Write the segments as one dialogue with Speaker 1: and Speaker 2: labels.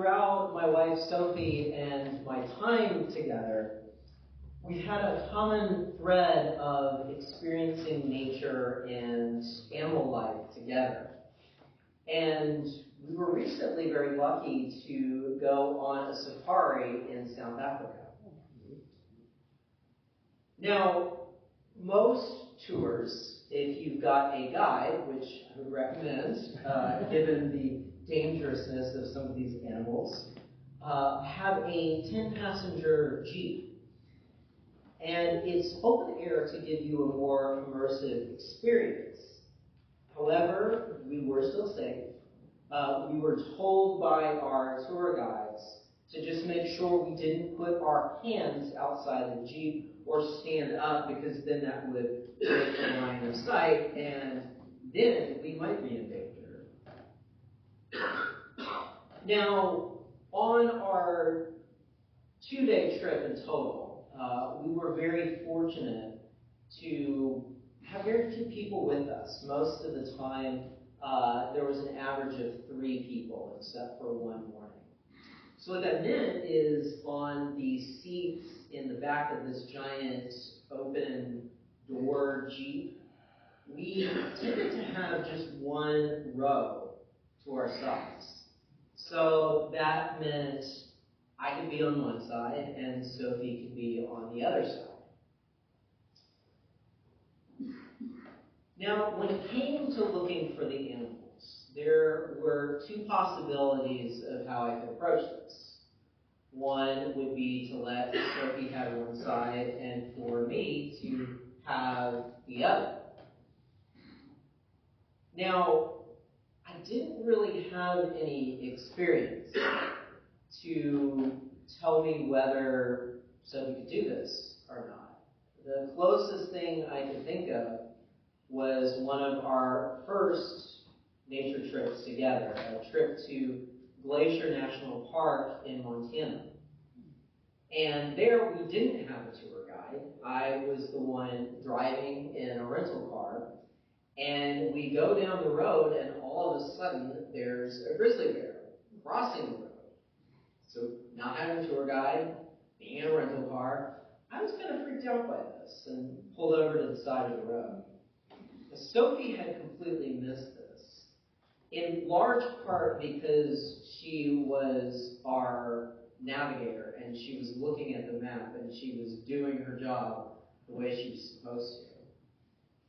Speaker 1: throughout my wife Sophie and my time together, we've had a common thread of experiencing nature and animal life together. And we were recently very lucky to go on a safari in South Africa. Now, most tours, if you've got a guide, which I would recommend, given the dangerousness of some of these animals, have a 10-passenger Jeep. And it's open air to give you a more immersive experience. However, we were still safe. We were told by our tour guides to just make sure we didn't put our hands outside the Jeep or stand up, because then that would break the line of sight, and then we might be in danger. Now, on our 2-day trip in total, we were very fortunate to have very few people with us. Most of the time, there was an average of 3 people, except for one morning. So what that meant is on the seats in the back of this giant open door Jeep, we tended to have just one row to ourselves. So that meant I could be on one side and Sophie could be on the other side. Now, when it came to looking for the animals, there were 2 possibilities of how I could approach this. One would be to let Sophie have one side and for me to have the other. Now, I didn't really have any experience to tell me whether Sophie could do this or not. The closest thing I could think of was one of our first nature trips together, a trip to Glacier National Park in Montana. And there we didn't have a tour guide. I was the one driving in a rental car. And we go down the road and all of a sudden there's a grizzly bear crossing the road. So not having a tour guide, being in a rental car, I was kind of freaked out by this and pulled over to the side of the road. Sophie had completely missed this, in large part because she was our navigator and she was looking at the map and she was doing her job the way she was supposed to.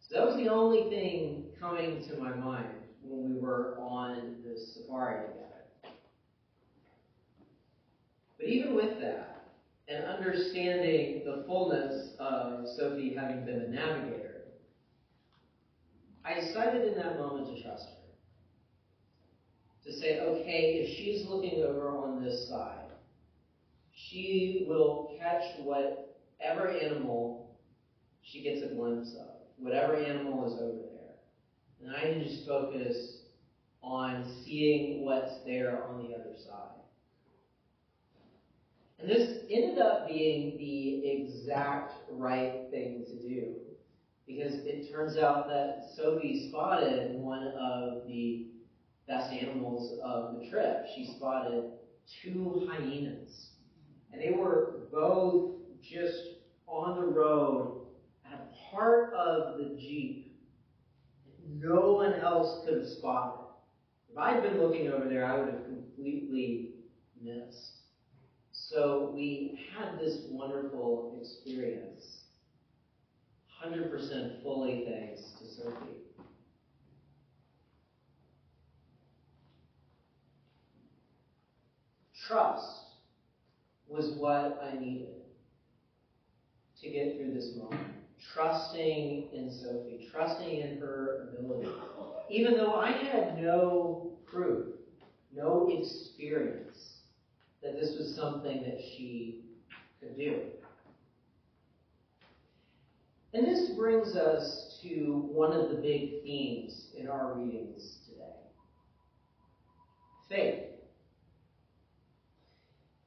Speaker 1: So that was the only thing coming to my mind when we were on this safari together. But even with that, and understanding the fullness of Sophie having been a navigator, I decided in that moment to trust her. To say, okay, if she's looking over on this side, she will catch whatever animal she gets a glimpse of, whatever animal is over there. And I can just focus on seeing what's there on the other side. And this ended up being the exact right thing to do, because it turns out that Sophie spotted one of the best animals of the trip. She spotted 2 hyenas. And they were both just on the road at a part of the Jeep that no one else could have spotted. If I'd been looking over there, I would have completely missed. So we had this wonderful experience, 100% fully thanks to Sophie. Trust was what I needed to get through this moment. Trusting in Sophie, trusting in her ability. Even though I had no proof, no experience that this was something that she could do. And this brings us to one of the big themes in our readings today. Faith.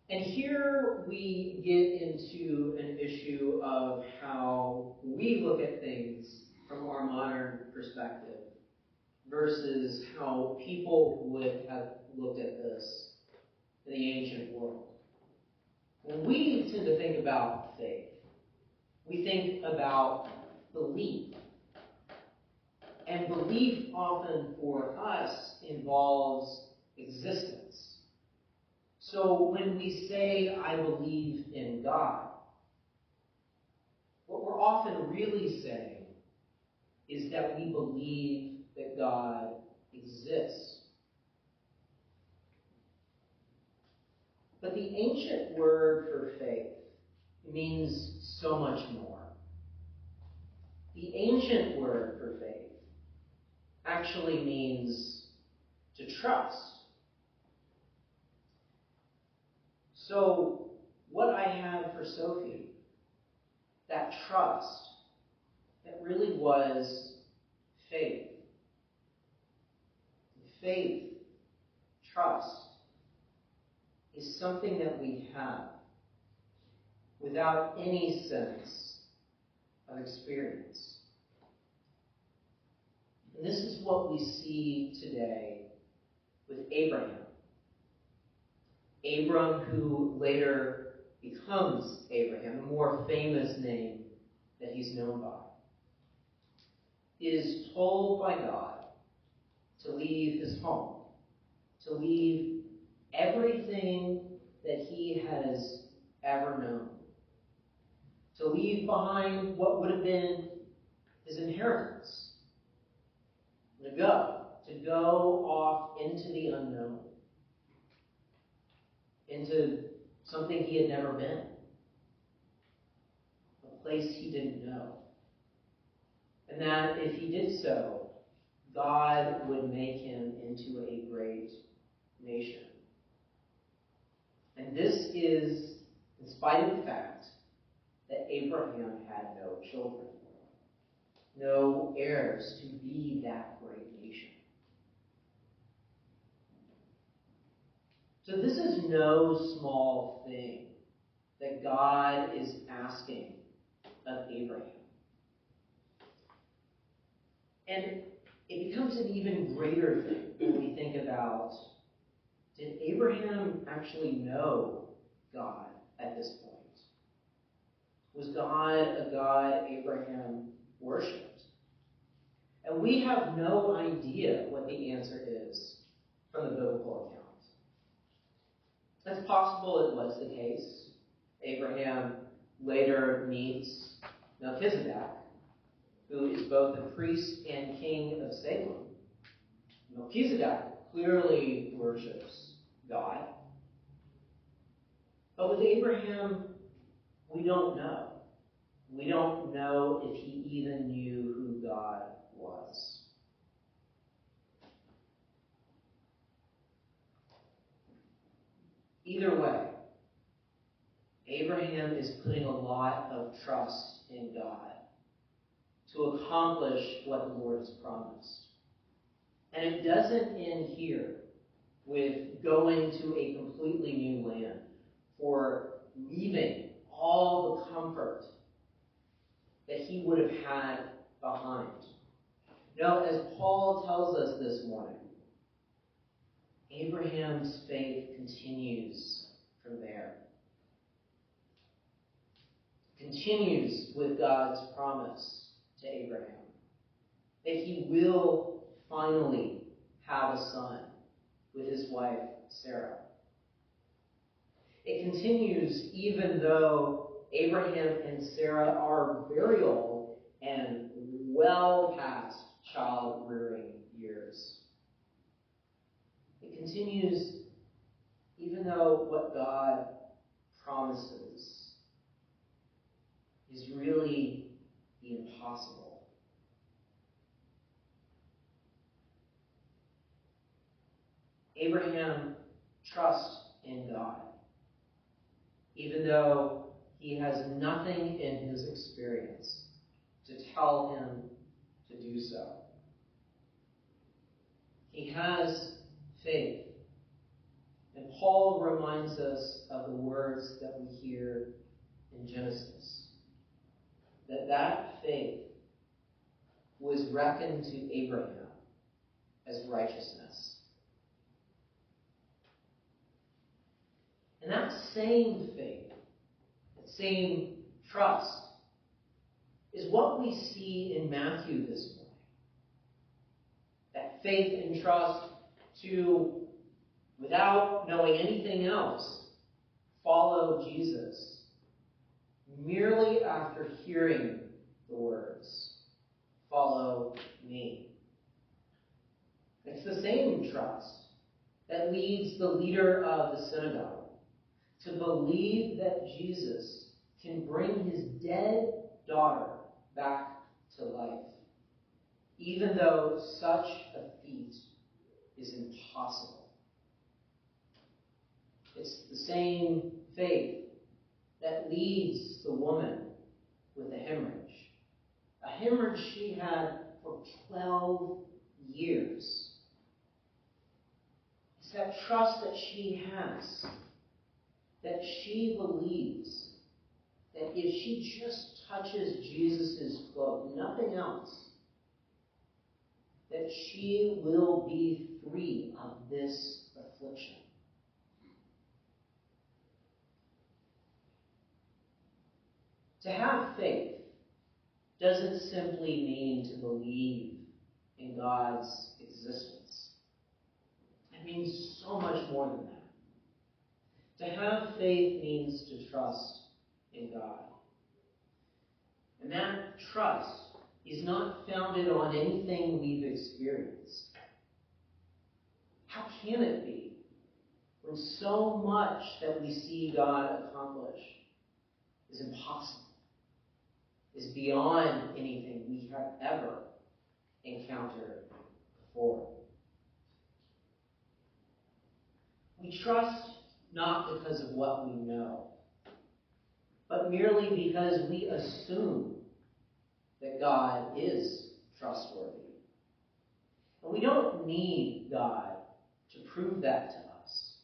Speaker 1: And here we get into an issue of how we look at things from our modern perspective versus how people would have looked at this in the ancient world. When we tend to think about faith, we think about belief. And belief often for us involves existence. So when we say, I believe in God, what we're often really saying is that we believe that God exists. But the ancient word for faith means so much more. The ancient word for faith actually means to trust. So what I have for Sophie, that trust, that really was faith. Faith, trust, is something that we have without any sense of experience. And this is what we see today with Abraham. Abram, who later becomes Abraham, the more famous name that he's known by, is told by God to leave his home, to leave everything that he has ever known, to leave behind what would have been his inheritance, to go off into the unknown, into something he had never been, a place he didn't know. And that if he did so, God would make him into a great nation. And this is in spite of the fact that Abraham had no children, no heirs to be that great nation. So this is no small thing that God is asking of Abraham. And it becomes an even greater thing when we think about, did Abraham actually know God at this point? Was God a God Abraham worshipped? And we have no idea what the answer is from the biblical account. It's possible it was the case. Abraham later meets Melchizedek, who is both a priest and king of Salem. Melchizedek clearly worships God. But with Abraham, we don't know. We don't know if he even knew who God was. Either way, Abraham is putting a lot of trust in God to accomplish what the Lord has promised. And it doesn't end here with going to a completely new land or leaving all the comfort that he would have had behind. No, as Paul tells us this morning, Abraham's faith continues from there. Continues with God's promise to Abraham that he will finally have a son with his wife Sarah. It continues even though Abraham and Sarah are very old and well past child-rearing years. It continues even though what God promises is really the impossible. Abraham trusts in God, even though he has nothing in his experience to tell him to do so. He has faith. And Paul reminds us of the words that we hear in Genesis, that faith was reckoned to Abraham as righteousness. And that same faith, that same trust, is what we see in Matthew this morning. That faith and trust to, without knowing anything else, follow Jesus, merely after hearing the words, "Follow me." It's the same trust that leads the leader of the synagogue to believe that Jesus can bring his dead daughter back to life, even though such a feat is impossible. It's the same faith that leads the woman with the hemorrhage. A hemorrhage she had for 12 years. It's that trust that she has, that she believes that if she just touches Jesus' cloak, nothing else, that she will be free of this affliction. To have faith doesn't simply mean to believe in God's existence. It means so much more than that. To have faith means to trust in God. And that trust is not founded on anything we've experienced. How can it be when so much that we see God accomplish is impossible, is beyond anything we have ever encountered before? We trust not because of what we know, but merely because we assume that God is trustworthy. And we don't need God to prove that to us.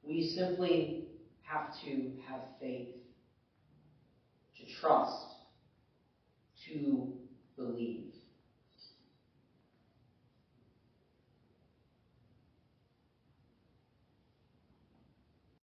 Speaker 1: We simply have to have faith, to trust, to believe.